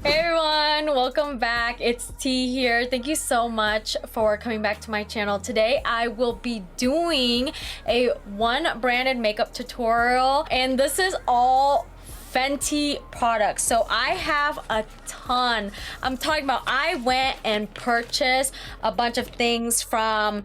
Hey everyone, welcome back. It's T here. Thank you so much for coming back to my channel. Today I will be doing a one branded makeup tutorial, and this is all Fenty products. So I have a ton. I'm talking about, I went and purchased a bunch of things, from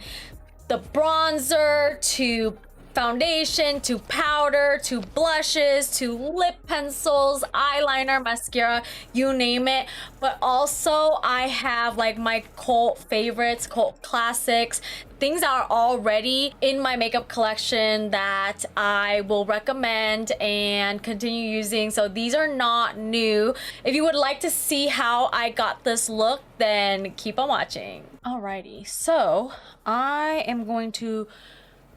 the bronzer to foundation to powder to blushes to lip pencils, eyeliner, mascara, you name it. But also I have like my cult favorites, cult classics, things that are already in my makeup collection that I will recommend and continue using. So these are not new. If you would like to see how I got this look, then keep on watching. Alrighty, so I am going to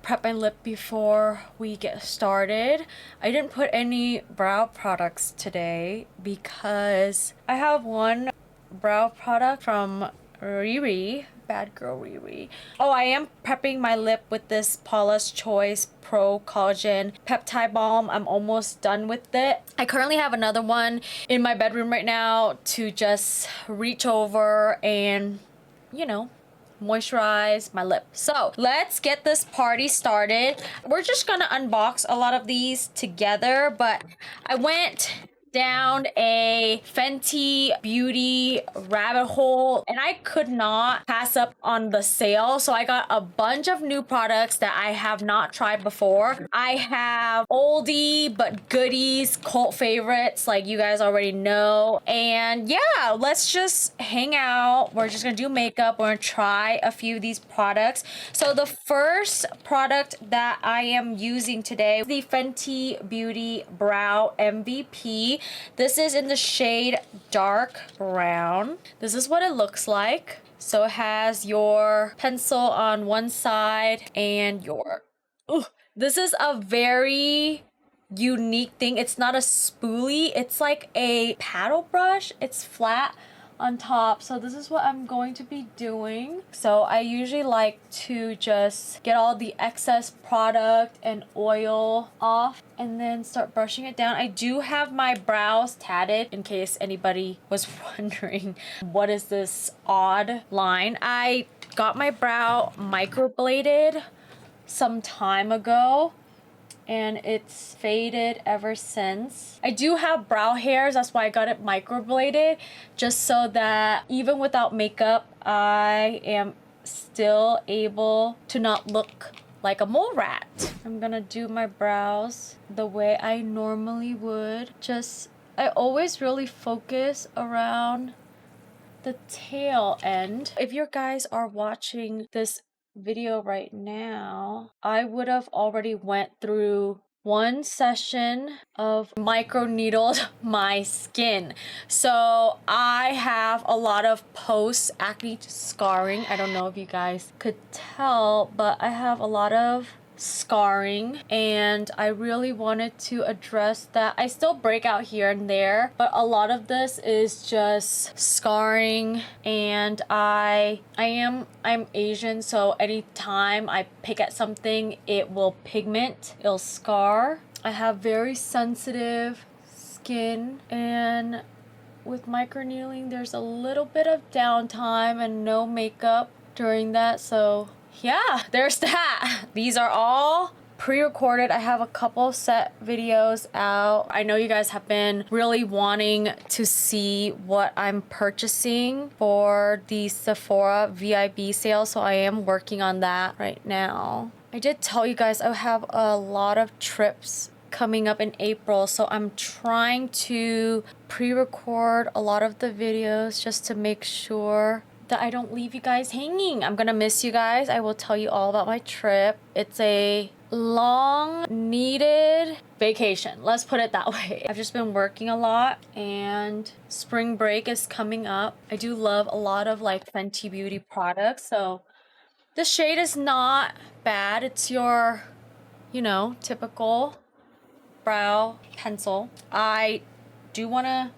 prep my lip before we get started. I didn't put any brow products today because I have one brow product from Riri, bad girl Riri. Oh, I am prepping my lip with this Paula's Choice Pro Collagen Peptide Balm. I'm almost done with it. I currently have another one in my bedroom right now to just reach over and, you know, moisturize my lip. So let's get this party started. We're just gonna unbox a lot of these together, but I went down a Fenty Beauty rabbit hole and I could not pass up on the sale. So I got a bunch of new products that I have not tried before. I have oldie but goodies, cult favorites like you guys already know. And yeah, let's just hang out. We're just gonna do makeup. We're gonna try a few of these products. So the first product that I am using today, the Fenty Beauty Brow MVP. This is in the shade dark brown. This is what it looks like. So it has your pencil on one side and your... Ooh, this is a very unique thing. It's not a spoolie. It's like a paddle brush. It's flat on top. So this is what I'm going to be doing. So I usually like to just get all the excess product and oil off and then start brushing it down. I do have my brows tatted in case anybody was wondering what is this odd line. I got my brow microbladed some time ago and it's faded ever since. I do have brow hairs, that's why I got it microbladed, just so that even without makeup, I am still able to not look like a mole rat. I'm gonna do my brows the way I normally would. I always really focus around the tail end. If you guys are watching this video right now, I would have already went through one session of micro needled my skin. So I have a lot of post acne scarring. I don't know if you guys could tell, but I have a lot of scarring and I really wanted to address that. I still break out here and there, but a lot of this is just scarring, and I'm Asian, so anytime I pick at something it will pigment, it'll scar. I have very sensitive skin, and with microneedling there's a little bit of downtime and no makeup during that, so yeah, there's that. These are all pre-recorded. I have a couple set videos out. I know you guys have been really wanting to see what I'm purchasing for the Sephora VIB sale, so I am working on that right now. I did tell you guys I have a lot of trips coming up in April, so I'm trying to pre-record a lot of the videos just to make sure that I don't leave you guys hanging. I'm gonna miss you guys. I will tell you all about my trip. It's a long needed vacation, let's put it that way. I've just been working a lot and spring break is coming up. I do love a lot of like Fenty Beauty products, so this shade is not bad. It's your, you know, typical brow pencil. I do want to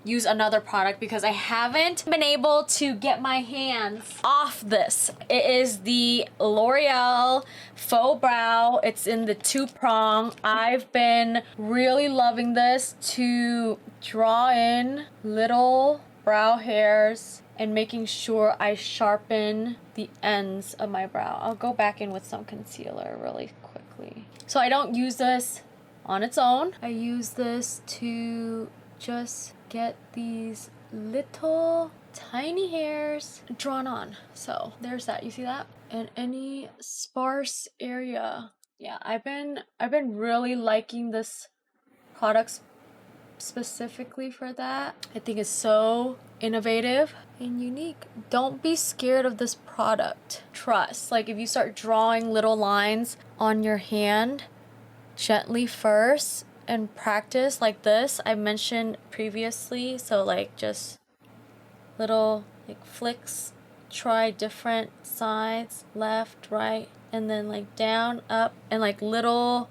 use another product because I haven't been able to get my hands off this. It is the L'Oreal Faux Brow. It's in the 2-prong. I've been really loving this to draw in little brow hairs and making sure I sharpen the ends of my brow. I'll go back in with some concealer really quickly. So I don't use this on its own. I use this to just get these little tiny hairs drawn on. So there's that. You see that? And any sparse area. Yeah, I've been really liking this product specifically for that. I think it's so innovative and unique. Don't be scared of this product. Trust. Like if you start drawing little lines on your hand, gently first and practice like this I mentioned previously. So like just little like flicks, try different sides, left, right, and then like down, up, and like little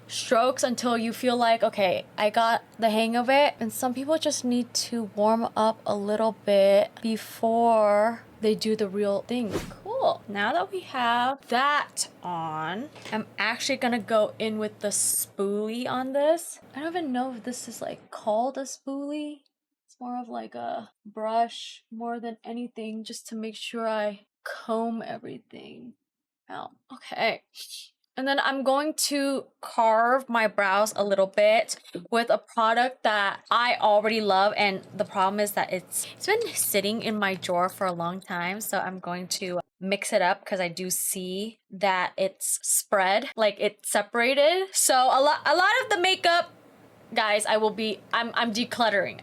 strokes until you feel like, okay, I got the hang of it. And some people just need to warm up a little bit before they do the real thing. Cool. Now that we have that on, I'm actually gonna go in with the spoolie on this. I don't even know if this is like called a spoolie. It's more of like a brush more than anything, just to make sure I comb everything out. Okay. And then I'm going to carve my brows a little bit with a product that I already love. And the problem is that it's been sitting in my drawer for a long time. So I'm going to mix it up because I do see that it's spread, like it's separated. So a lot of the makeup, guys, I'm decluttering.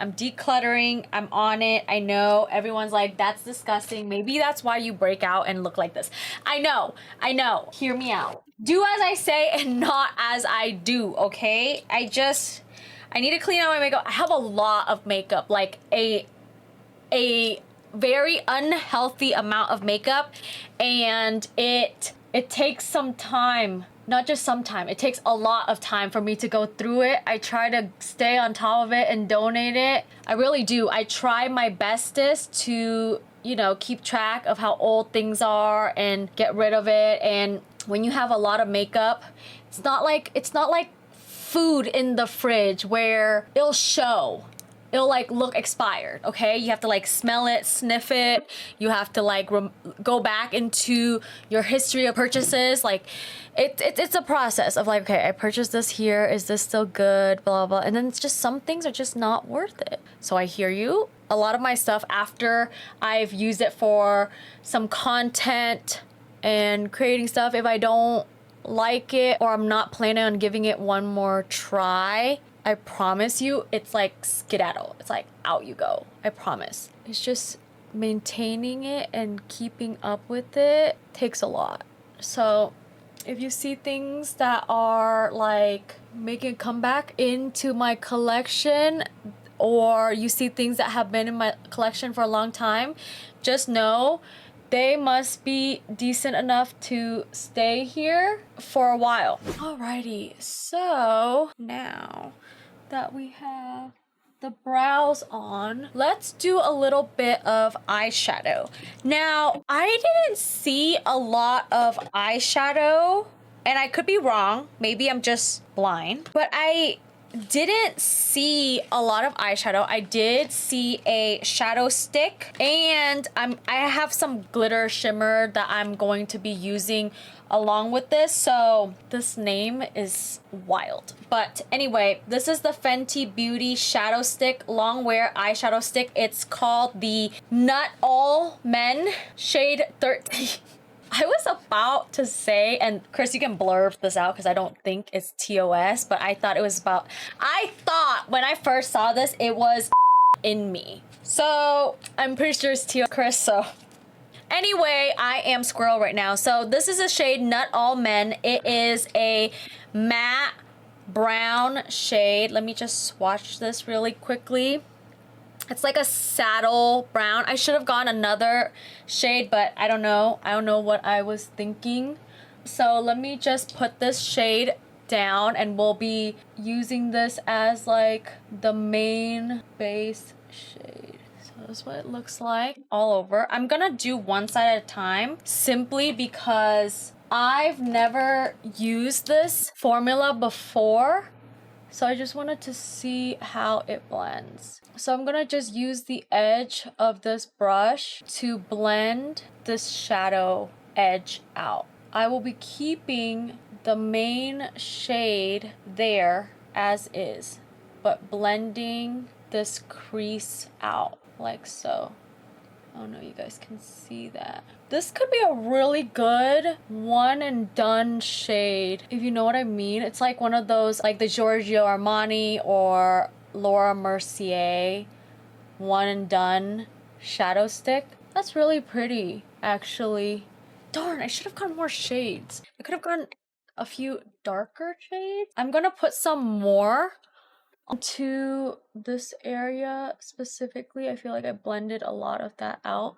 I'm on it. I know everyone's like, that's disgusting. Maybe that's why you break out and look like this. I know. Hear me out. Do as I say and not as I do, okay? I need to clean out my makeup. I have a lot of makeup, like a very unhealthy amount of makeup, and it takes some time. Not just some time, it takes a lot of time for me to go through it. I try to stay on top of it and donate it. I really do. I try my bestest to, you know, keep track of how old things are and get rid of it. And when you have a lot of makeup, it's not like food in the fridge where it'll show. It'll like look expired, okay? You have to like smell it, sniff it. You have to like go back into your history of purchases. Like it's a process of like, okay, I purchased this here. Is this still good? Blah, blah. And then it's just some things are just not worth it. So I hear you. A lot of my stuff after I've used it for some content and creating stuff, if I don't like it or I'm not planning on giving it one more try, I promise you, it's like skedaddle. It's like out you go. I promise. It's just maintaining it and keeping up with it takes a lot. So if you see things that are like making a comeback into my collection, or you see things that have been in my collection for a long time, just know they must be decent enough to stay here for a while. Alrighty, so now that we have the brows on, let's do a little bit of eyeshadow. Now, I didn't see a lot of eyeshadow, and I could be wrong. Maybe I'm just blind, but I didn't see a lot of eyeshadow. I did see a Shadowstix, and I have some glitter shimmer that I'm going to be using along with this. So this name is wild. But anyway, this is the Fenty Beauty Shadowstix Longwear eyeshadow stick. It's called the Nut All Men shade 13. I was about to say, and Chris, you can blur this out because I don't think it's TOS, but I thought when I first saw this, it was in me. So I'm pretty sure it's TOS, Chris, so. Anyway, I am squirrel right now. So this is a shade Nut All Men. It is a matte brown shade. Let me just swatch this really quickly. It's like a saddle brown. I should have gone another shade, but I don't know. I don't know what I was thinking. So let me just put this shade down, and we'll be using this as like the main base shade. So that's what it looks like all over. I'm gonna do one side at a time simply because I've never used this formula before. So I just wanted to see how it blends. So I'm gonna just use the edge of this brush to blend this shadow edge out. I will be keeping the main shade there as is, but blending this crease out like so. Oh no, you guys can see that. This could be a really good one and done shade, if you know what I mean. It's like one of those, like the Giorgio Armani or Laura Mercier one and done shadow stick. That's really pretty, actually. Darn, I should have gotten more shades. I could have gotten a few darker shades. I'm gonna put some more onto this area specifically. I feel like I blended a lot of that out.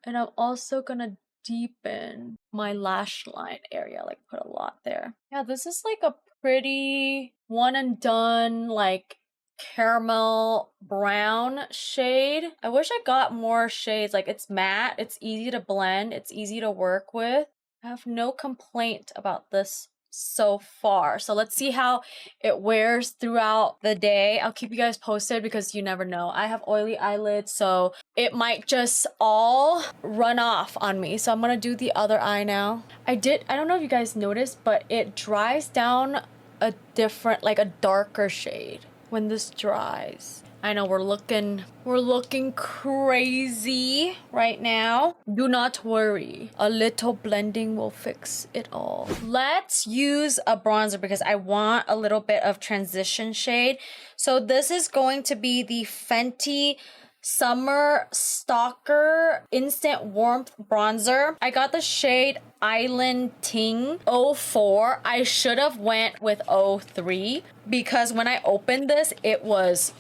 And I'm also gonna deepen my lash line area, like put a lot there. Yeah, this is like a pretty one and done, like caramel brown shade. I wish I got more shades. Like, it's matte, it's easy to blend, it's easy to work with. I have no complaint about this so far. So let's see how it wears throughout the day. I'll keep you guys posted because you never know. I have oily eyelids, so it might just all run off on me. So I'm gonna do the other eye now. I don't know if you guys noticed, but it dries down a different, like a darker shade when this dries. I know we're looking crazy right now. Do not worry. A little blending will fix it all. Let's use a bronzer because I want a little bit of transition shade. So this is going to be the Fenty Summer Stalk'r Instant Warmth Bronzer. I got the shade Island Ting 04. I should have went with 03 because when I opened this, it was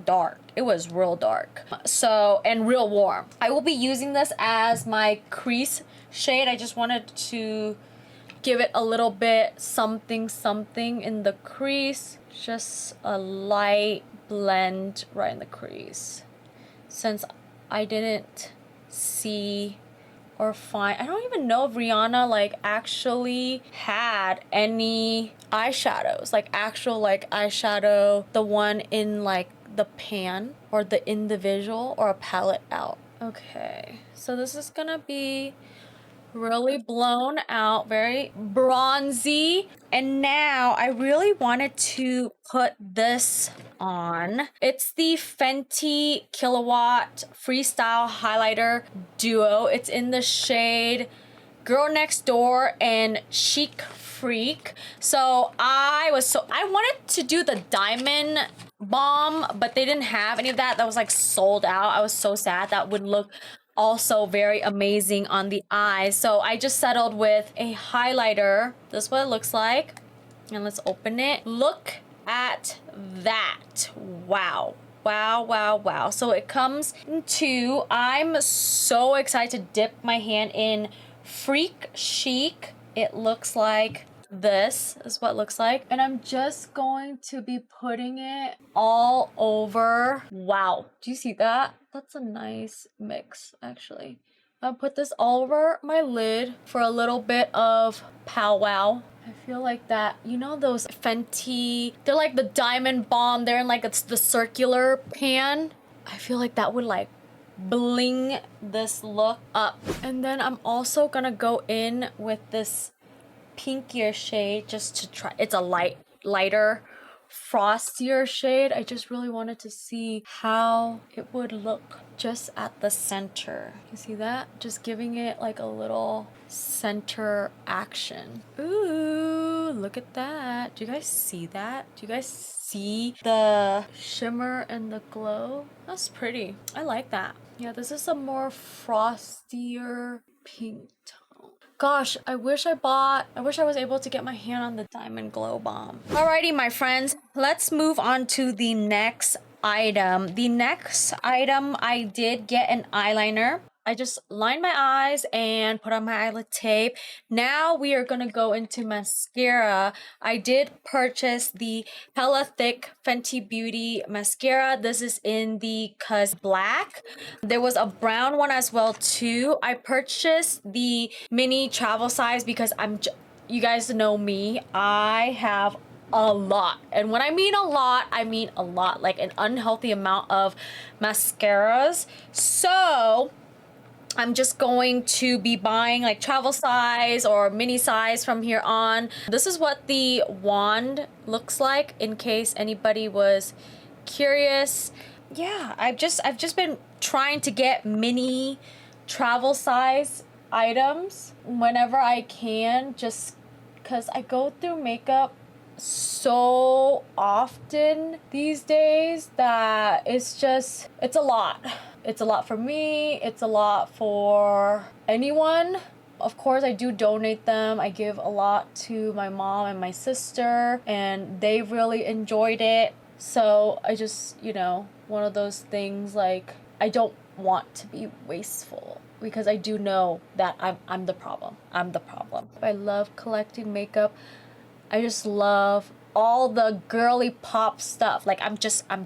dark. It was real dark. So, and real warm. I will be using this as my crease shade. I just wanted to give it a little bit something in the crease. Just a light blend right in the crease. Since I didn't see or find, I don't even know if Rihanna like actually had any eyeshadows, like actual like eyeshadow, the one in like the pan or the individual or a palette out. Okay, so this is gonna be really blown out, very bronzy. And now I really wanted to put this on. It's the Fenty Killawatt Freestyle Highlighter Duo. It's in the shade Girl Next Door and Chic Phreak. So I wanted to do the diamond bomb, but they didn't have any of that. That was like sold out. I was so sad. That would look also very amazing on the eyes. So I just settled with a highlighter. This is what it looks like. And let's open it. Look at that. Wow. Wow, wow, wow. So it comes in two. I'm so excited to dip my hand in Freak Chic. It looks like this is what it looks like. And I'm just going to be putting it all over. Wow. Do you see that? That's a nice mix, actually. I'll put this all over my lid for a little bit of powwow. I feel like that, you know those Fenty, they're like the diamond bomb. They're in like it's the circular pan. I feel like that would like bling this look up. And then I'm also gonna go in with this pinkier shade just to try. It's a lighter, frostier shade. I just really wanted to see how it would look just at the center. You see that? Just giving it like a little center action. Ooh, look at that. Do you guys see that? Do you guys see the shimmer and the glow? That's pretty. I like that. Yeah, this is a more frostier pink tone. Gosh, I wish I was able to get my hand on the Diamond Glow Bomb. Alrighty, my friends, let's move on to the next item. The next item, I did get an eyeliner. I just lined my eyes and put on my eyelid tape. Now we are gonna go into mascara. I did purchase the hella thick Fenty Beauty mascara. This is in the Cuz Black. There was a brown one as well too. I purchased the mini travel size because you guys know me, I have a lot, and when I mean a lot, I mean a lot, like an unhealthy amount of mascaras. So I'm just going to be buying like travel size or mini size from here on. This is what the wand looks like in case anybody was curious. Yeah, I've just been trying to get mini travel size items whenever I can, just because I go through makeup so often these days that it's a lot. It's a lot for me, it's a lot for anyone. Of course, I do donate them. I give a lot to my mom and my sister, and they really enjoyed it. So I just, you know, one of those things, like, I don't want to be wasteful because I do know that I'm the problem. I'm the problem. I love collecting makeup. I just love all the girly pop stuff. Like, I'm just a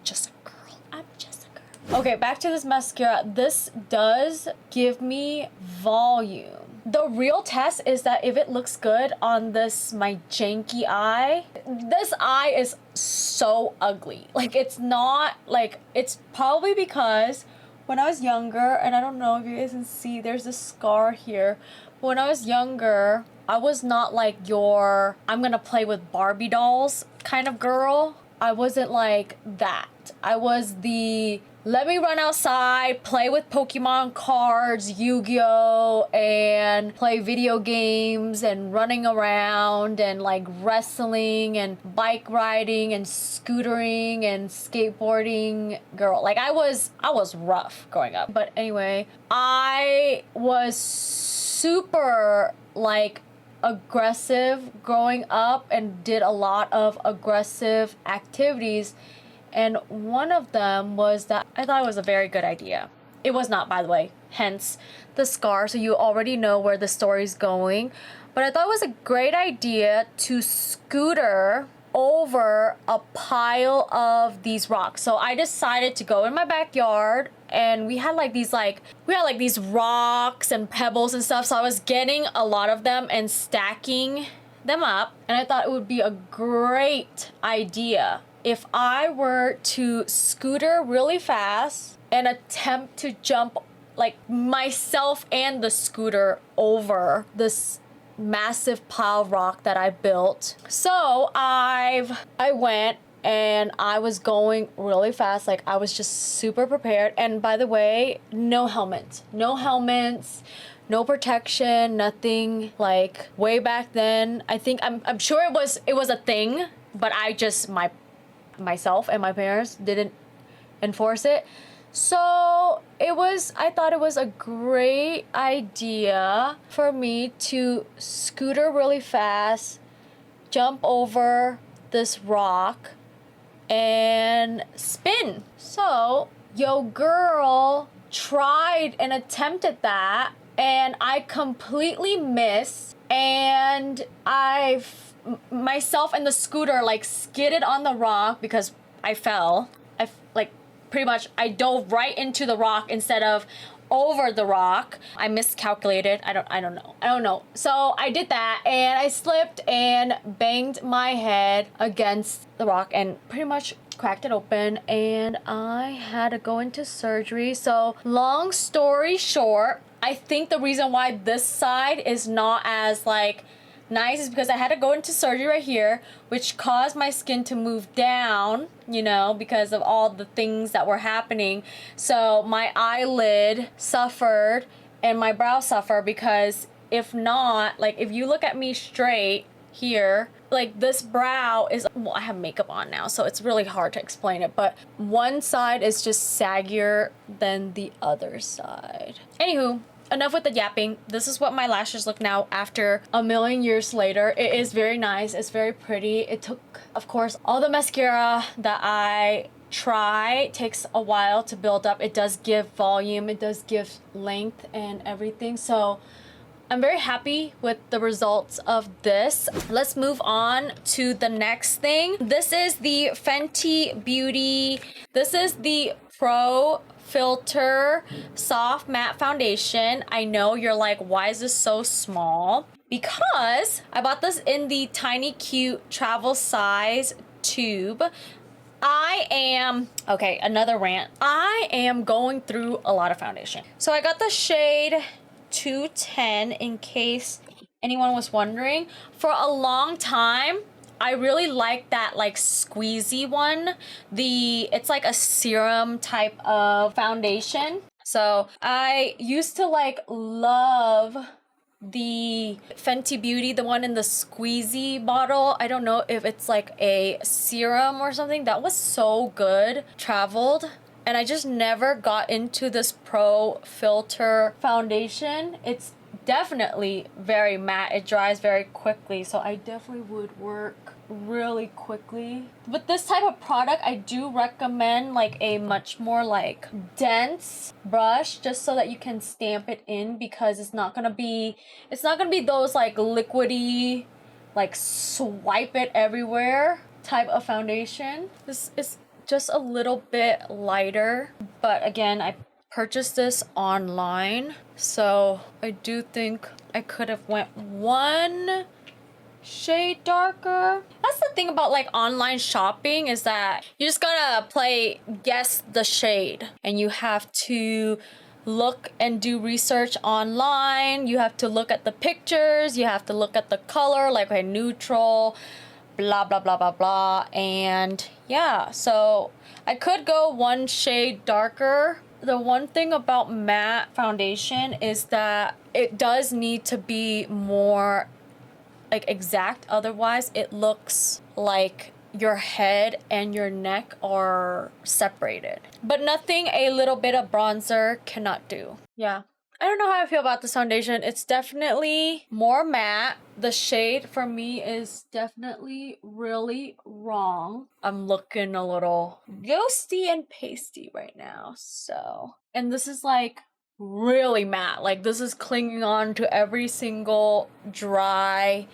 girl. I'm just a girl. Okay, back to this mascara. This does give me volume. The real test is that if it looks good on this, my janky eye. This eye is so ugly. Like, it's not, like, it's probably because when I was younger, and I don't know if you guys can see, there's this scar here. When I was younger, I was not like your I'm gonna play with Barbie dolls kind of girl. I wasn't like that. I was the let me run outside, play with Pokemon cards, Yu-Gi-Oh, and play video games and running around and like wrestling and bike riding and scootering and skateboarding girl. Like, I was rough growing up. But anyway, I was super like aggressive growing up and did a lot of aggressive activities, and one of them was that I thought it was a very good idea. It was not, by the way, hence the scar, so you already know where the story's going. But I thought it was a great idea to scooter over a pile of these rocks. So I decided to go in my backyard, and we had these rocks and pebbles and stuff. So I was getting a lot of them and stacking them up, and I thought it would be a great idea if I were to scooter really fast and attempt to jump, like, myself and the scooter over this massive pile of rock that I built. So I went, and I was going really fast. Like, I was just super prepared. And by the way, no helmets, no protection, nothing. Like, way back then, I think I'm sure it was a thing, but I just myself and my parents didn't enforce it. So I thought it was a great idea for me to scooter really fast, jump over this rock, and spin. So yo girl tried and attempted that, and I completely missed, and myself and the scooter like skidded on the rock because I fell. Pretty much I dove right into the rock instead of over the rock. I miscalculated. I don't know. So I did that, and I slipped and banged my head against the rock and pretty much cracked it open, and I had to go into surgery. So long story short, I think the reason why this side is not as like nice is because I had to go into surgery right here, which caused my skin to move down, you know, because of all the things that were happening. So my eyelid suffered and my brow suffered, because if not, like, if you look at me straight here, like, this brow is, well, I have makeup on now, so it's really hard to explain it, but one side is just saggier than the other side. Anywho, enough with the yapping. This is what my lashes look now after a million years later. It is very nice. It's very pretty. It took, of course, all the mascara that I try. It takes a while to build up. It does give volume, it does give length and everything. So I'm very happy with the results of this. Let's move on to the next thing. This is the Fenty Beauty. This is the Pro Filt'r Soft Matte Foundation. I know you're like, why is this so small? Because I bought this in the Tiny Cute travel size tube. Okay, another rant. I am going through a lot of foundation. So I got the shade 210 in case anyone was wondering. For a long time, I really like that like squeezy one. It's like a serum type of foundation. So I used to like love the Fenty Beauty, the one in the squeezy bottle. I don't know if it's like a serum or something. That was so good. Traveled. And I just never got into this Pro Filt'r foundation. It's definitely very matte. It dries very quickly. So I definitely would work really quickly. With this type of product, I do recommend like a much more like dense brush, just so that you can stamp it in, because it's not gonna be those like liquidy, like swipe it everywhere type of foundation. This is just a little bit lighter, but again, I purchased this online, so I do think I could have went one shade darker. That's the thing about like online shopping, is that you just gotta guess the shade, and you have to look and do research online. You have to look at the pictures, you have to look at the color, like a neutral, blah blah blah blah blah. And yeah, so I could go one shade darker. The one thing about matte foundation is that it does need to be more like exact, otherwise it looks like your head and your neck are separated. But nothing a little bit of bronzer cannot do. Yeah, I don't know how I feel about this foundation. It's definitely more matte. The shade for me is definitely really wrong. I'm looking a little ghosty and pasty right now, so. And this is like really matte. Like this is clinging on to every single dry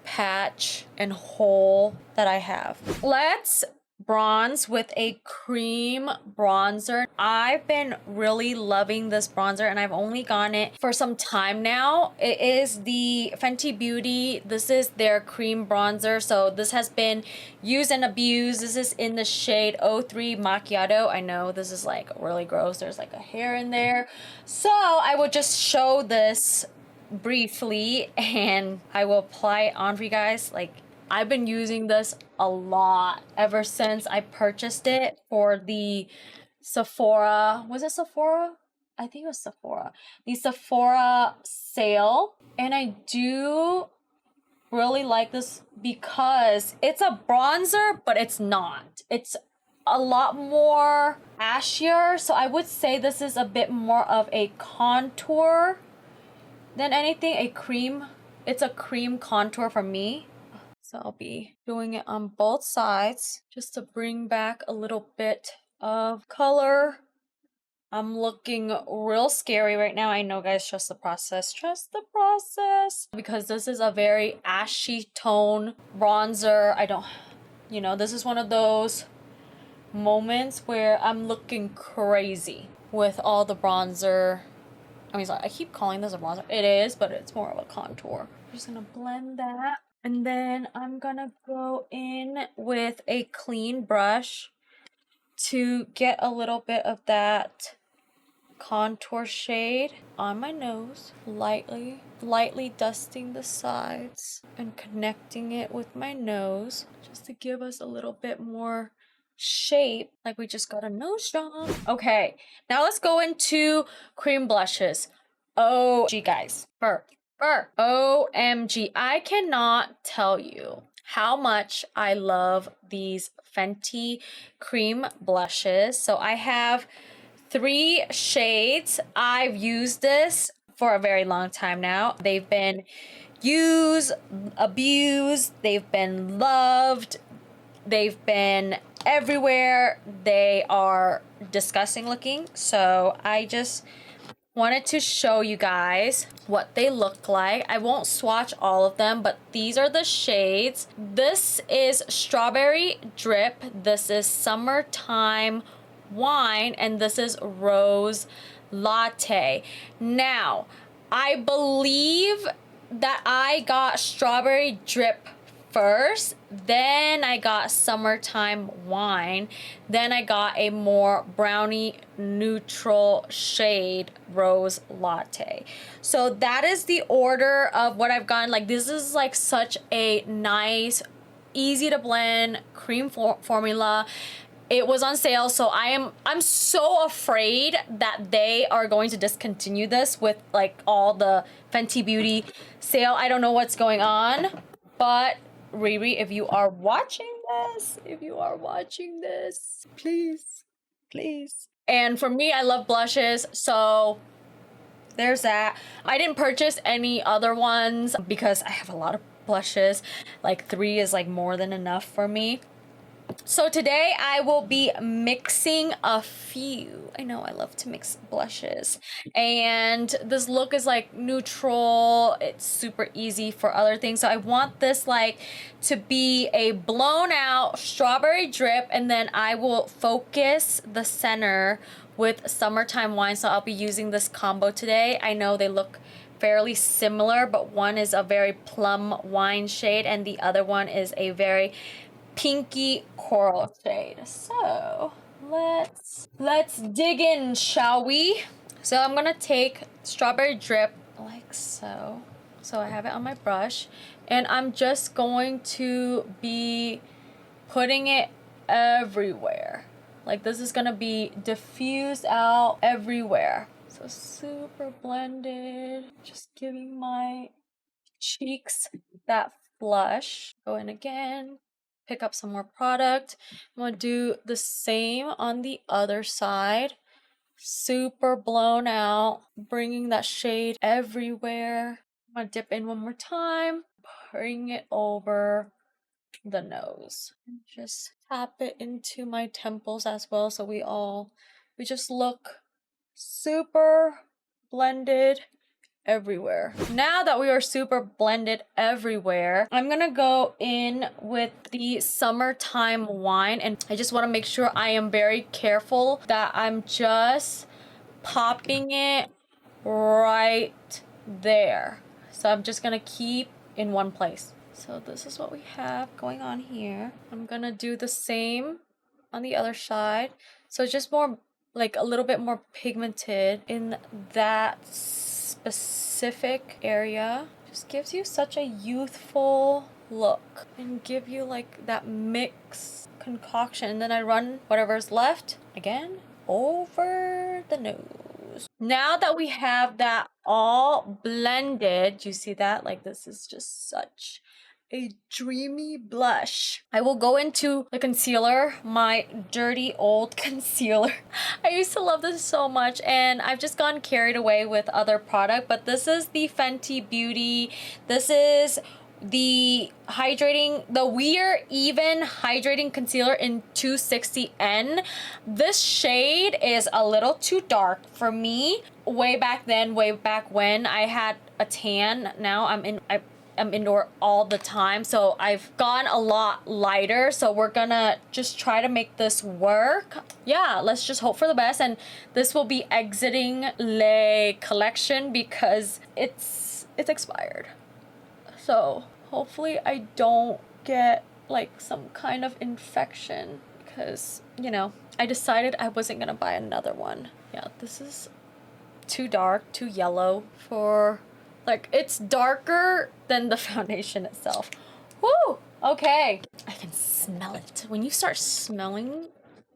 patch and hole that I have. Let's bronze with a cream bronzer. I've been really loving this bronzer, and I've only gotten it for some time now. It is the Fenty Beauty. This is their cream bronzer. So this has been used and abused. This is in the shade 03 Macchiato. I know this is like really gross. There's like a hair in there. So I will just show this briefly and I will apply it on for you guys. Like, I've been using this a lot ever since I purchased it for the Sephora. Was it Sephora? I think it was Sephora. The Sephora sale. And I do really like this because it's a bronzer, but it's not. It's a lot more ashier. So I would say this is a bit more of a contour than anything. It's a cream contour for me. So I'll be doing it on both sides just to bring back a little bit of color. I'm looking real scary right now. I know, guys, trust the process. Trust the process. Because this is a very ashy tone bronzer. This is one of those moments where I'm looking crazy with all the bronzer. I keep calling this a bronzer. It is, but it's more of a contour. I'm just gonna blend that. And then I'm gonna go in with a clean brush to get a little bit of that contour shade on my nose, lightly dusting the sides and connecting it with my nose just to give us a little bit more shape, like we just got a nose job. Okay, now let's go into cream blushes. Oh, gee, guys, OMG, I cannot tell you how much I love these Fenty cream blushes. So I have 3 shades. I've used this for a very long time now. They've been used, abused, they've been loved, they've been everywhere. They are disgusting looking. So I just wanted to show you guys what they look like. I won't swatch all of them, but these are the shades. This is Strawberry Drip. This is Summertime Wine, and this is Rose Latte. Now, I believe that I got Strawberry Drip first, then I got Summertime Wine, then I got a more brownie neutral shade Rose Latte. So that is the order of what I've gotten. Like, this is like such a nice, easy to blend cream formula. It was on sale, so I'm so afraid that they are going to discontinue this with like all the Fenty Beauty sale. I don't know what's going on, but Riri, if you are watching this, please, please. And for me, I love blushes, so there's that. I didn't purchase any other ones because I have a lot of blushes. Like 3 is like more than enough for me. So today I will be mixing a few. I know I love to mix blushes. And this look is like neutral. It's super easy for other things. So I want this like to be a blown out strawberry drip, and then I will focus the center with Summertime Wine. So I'll be using this combo today. I know they look fairly similar, but one is a very plum wine shade and the other one is a very pinky coral shade. So let's dig in, shall we? So I'm gonna take Strawberry Drip like so. So I have it on my brush, and I'm just going to be putting it everywhere. Like, this is gonna be diffused out everywhere. So super blended, just giving my cheeks that flush. Go in again. Pick up some more product. I'm gonna do the same on the other side. Super blown out, bringing that shade everywhere. I'm gonna dip in one more time, bring it over the nose. And just tap it into my temples as well, so we just look super blended everywhere. Now that we are super blended everywhere, I'm gonna go in with the Summertime Wine, and I just want to make sure I am very careful that I'm just popping it right there. So I'm just gonna keep in one place. So this is what we have going on here. I'm gonna do the same on the other side. So it's just more like a little bit more pigmented in that specific area. Just gives you such a youthful look and give you like that mix concoction. And then I run whatever's left again over the nose. Now that we have that all blended, you see that? Like, this is just such a dreamy blush. I will go into the concealer, my dirty old concealer. I used to love this so much, and I've just gotten carried away with other product, but this is the Fenty Beauty. This is the Wear Even Hydrating Concealer in 260N. This shade is a little too dark for me. Way back when I had a tan, now I'm indoor all the time, so I've gone a lot lighter. So we're gonna just try to make this work. Yeah, let's just hope for the best. And this will be exiting the collection because it's expired. So hopefully I don't get like some kind of infection, because, you know, I decided I wasn't gonna buy another one. Yeah, this is too dark, too yellow for, like, it's darker than the foundation itself. Woo! Okay. I can smell it. When you start smelling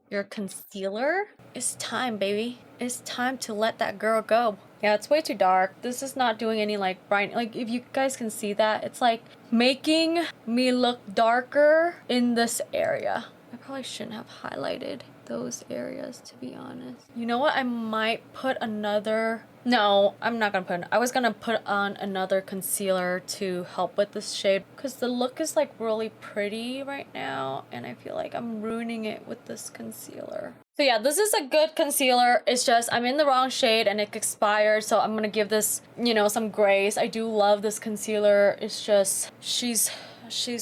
your concealer, it's time, baby. It's time to let that girl go. Yeah, it's way too dark. This is not doing any like bright, like, if you guys can see that, it's like making me look darker in this area. I probably shouldn't have highlighted those areas, to be honest. You know what? I might put another No, I'm not gonna put I was gonna put on another concealer to help with this shade because the look is like really pretty right now and I feel like I'm ruining it with this concealer. So yeah, this is a good concealer. It's just I'm in the wrong shade and it expired, so I'm gonna give this, you know, some grace. I do love this concealer. It's just she's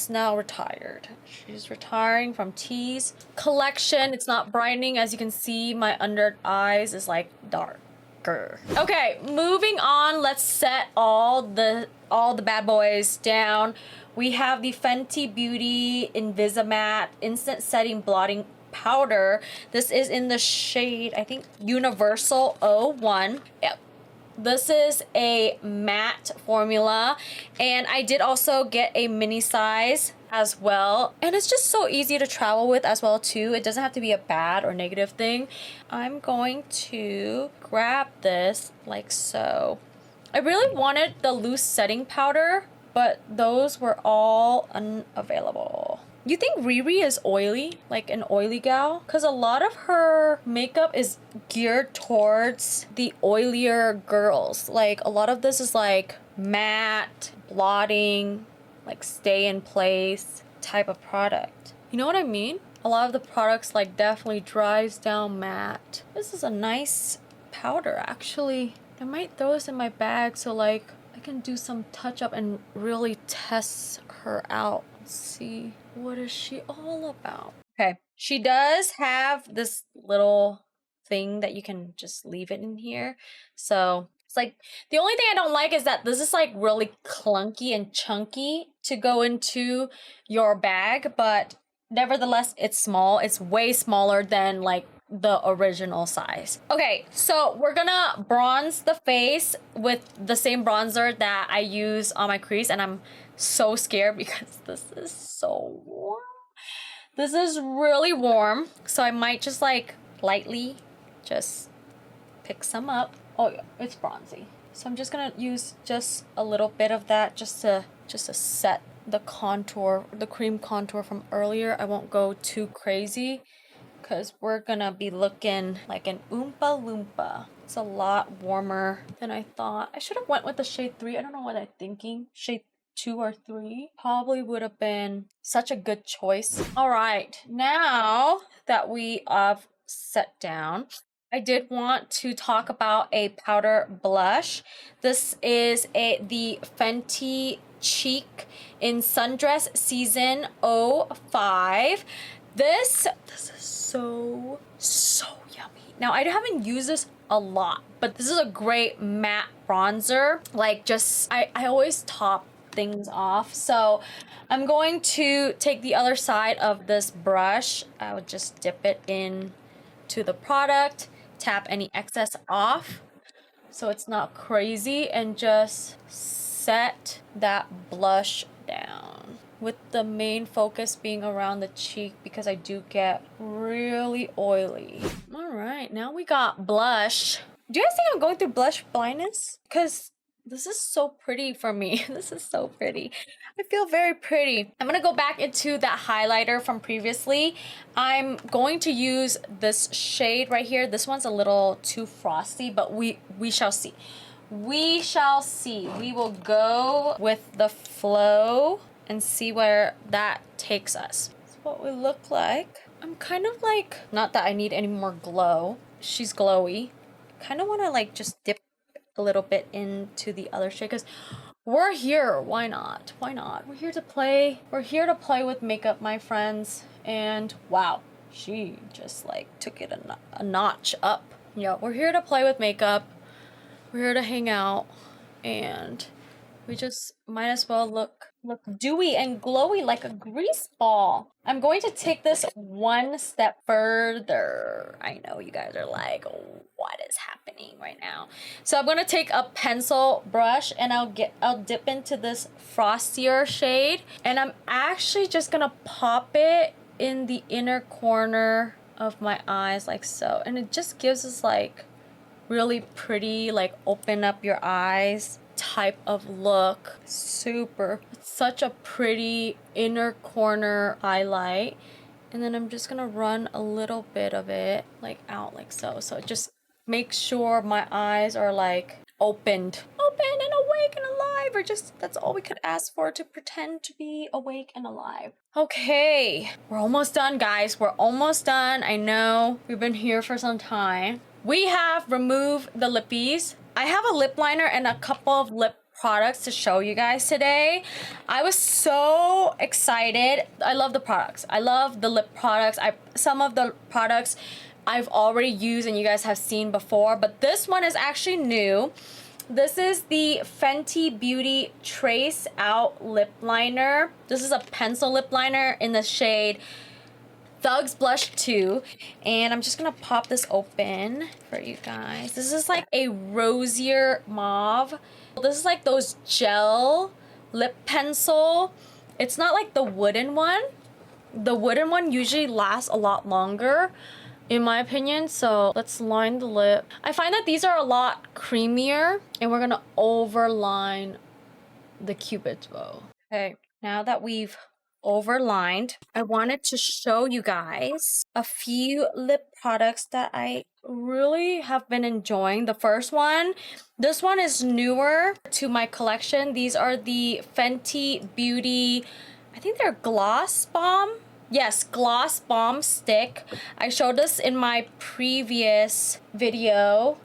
now retired. She's retiring from T's collection. It's not brightening. As you can see, my under eyes is like dark. Okay, moving on. Let's set all the bad boys down. We have the Fenty Beauty Invisimatte Instant Setting Blotting Powder. This is in the shade, I think, Universal 01. Yep. This is a matte formula, and I did also get a mini size as well, and it's just so easy to travel with as well too. It doesn't have to be a bad or negative thing. I'm going to grab this like so. I really wanted the loose setting powder, but those were all unavailable. You think Riri is oily, like an oily gal? Because a lot of her makeup is geared towards the oilier girls. Like a lot of this is like matte, blotting, like stay in place type of product. You know what I mean? A lot of the products like definitely dries down matte. This is a nice powder actually. I might throw this in my bag so like I can do some touch up and really test her out. Let's see. What is she all about? Okay, she does have this little thing that you can just leave it in here. So it's like, the only thing I don't like is that this is like really clunky and chunky to go into your bag, but nevertheless, it's small. It's way smaller than like the original size. Okay, so we're gonna bronze the face with the same bronzer that I use on my crease, and I'm so scared because this is so warm. This is really warm, so I might just like lightly just pick some up. Oh yeah, it's bronzy. So I'm just gonna use just a little bit of that just to set the contour, the cream contour from earlier. I won't go too crazy because we're gonna be looking like an Oompa Loompa. It's a lot warmer than I thought. I should have went with the shade 3. I don't know what I'm thinking. Shade 2 or 3 probably would have been such a good choice. All right, now that we have set down, I did want to talk about a powder blush. This is the Fenty Chic in Sundress Season 05. This is so yummy. Now I haven't used this a lot, but this is a great matte bronzer. Like just, I always top things off. So I'm going to take the other side of this brush. I would just dip it in to the product, tap any excess off so it's not crazy, and just set that blush down, with the main focus being around the cheek because I do get really oily. All right, now we got blush. Do you guys think I'm going through blush blindness? Because this is so pretty for me. This is so pretty. I feel very pretty. I'm gonna go back into that highlighter from previously. I'm going to use this shade right here. This one's a little too frosty, but we shall see. We shall see. We will go with the flow and see where that takes us. That's what we look like. I'm kind of like, not that I need any more glow. She's glowy. Kind of want to like just dip a little bit into the other shade because we're here. Why not? Why not? We're here to play. We're here to play with makeup, my friends. And wow, she just like took it a notch up. Yeah, we're here to play with makeup. We're here to hang out, and we just might as well look dewy and glowy like a grease ball. I'm going to take this one step further. I know you guys are like, what is happening right now? So I'm gonna take a pencil brush and I'll dip into this frostier shade, and I'm actually just gonna pop it in the inner corner of my eyes like so, and it just gives us like really pretty, like open up your eyes type of look. Super, it's such a pretty inner corner highlight. And then I'm just gonna run a little bit of it like out like so. So just make sure my eyes are like opened. Open and awake and alive, or just that's all we could ask for, to pretend to be awake and alive. Okay, we're almost done, guys. We're almost done. I know we've been here for some time. We have removed the lippies. I have a lip liner and a couple of lip products to show you guys today. I was so excited. I love the products. I love the lip products. Some of the products I've already used and you guys have seen before, but this one is actually new. This is the Fenty Beauty Trace Out Lip Liner. This is a pencil lip liner in the shade Thugz Blush 2. And I'm just gonna pop this open for you guys. This is like a rosier mauve. This is like those gel lip pencil. It's not like the wooden one. The wooden one usually lasts a lot longer, in my opinion. So let's line the lip. I find that these are a lot creamier, and we're gonna overline the Cupid's bow. Okay, now that we've overlined, I wanted to show you guys a few lip products that I really have been enjoying. The first one, this one is newer to my collection. These are the Fenty Beauty, I think they're Gloss Bomb. Yes, Gloss Bomb Stick. I showed this in my previous video.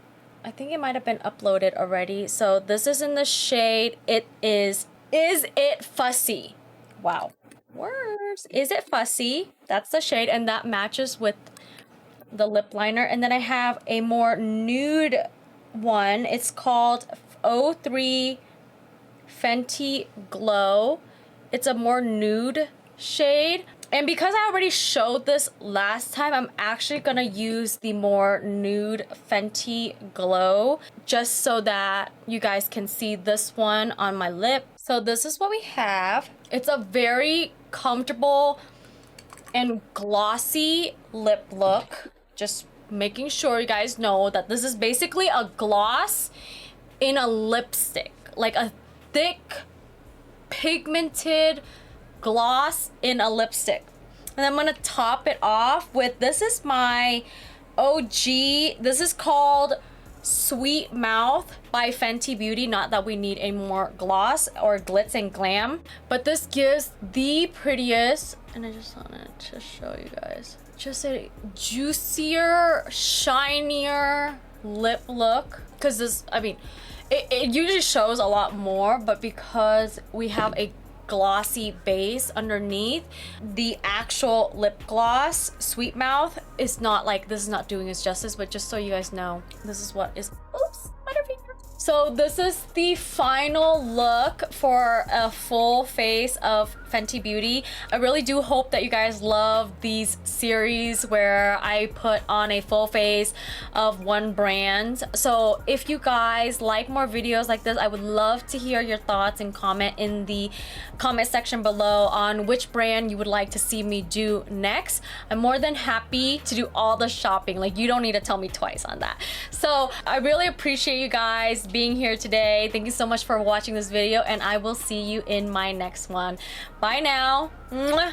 I think it might have been uploaded already. So this is in the shade, Is It Fussy? Wow. Words. Is It Fussy? That's the shade, and that matches with the lip liner. And then I have a more nude one. It's called 03 Fenty Glow. It's a more nude shade. And because I already showed this last time, I'm actually gonna use the more nude Fenty Glow just so that you guys can see this one on my lip. So this is what we have. It's a very comfortable and glossy lip look. Just making sure you guys know that this is basically a gloss in a lipstick, like a thick pigmented gloss in a lipstick. And I'm gonna top it off with, this is my OG. This is called Sweet Mouth by Fenty Beauty. Not that we need a more gloss or glitz and glam, but this gives the prettiest, and I just wanted to show you guys, just a juicier, shinier lip look. Because this, I mean, it usually shows a lot more, but because we have a glossy base underneath, the actual lip gloss Sweet Mouth is not like, this is not doing its justice. But just so you guys know, this is what is, oops, butterfinger. So this is the final look for a full face of Fenty Beauty. I really do hope that you guys love these series where I put on a full face of one brand. So if you guys like more videos like this, I would love to hear your thoughts and comment in the comment section below on which brand you would like to see me do next. I'm more than happy to do all the shopping. Like, you don't need to tell me twice on that. So I really appreciate you guys being here today. Thank you so much for watching this video, and I will see you in my next one. Bye now. Mwah.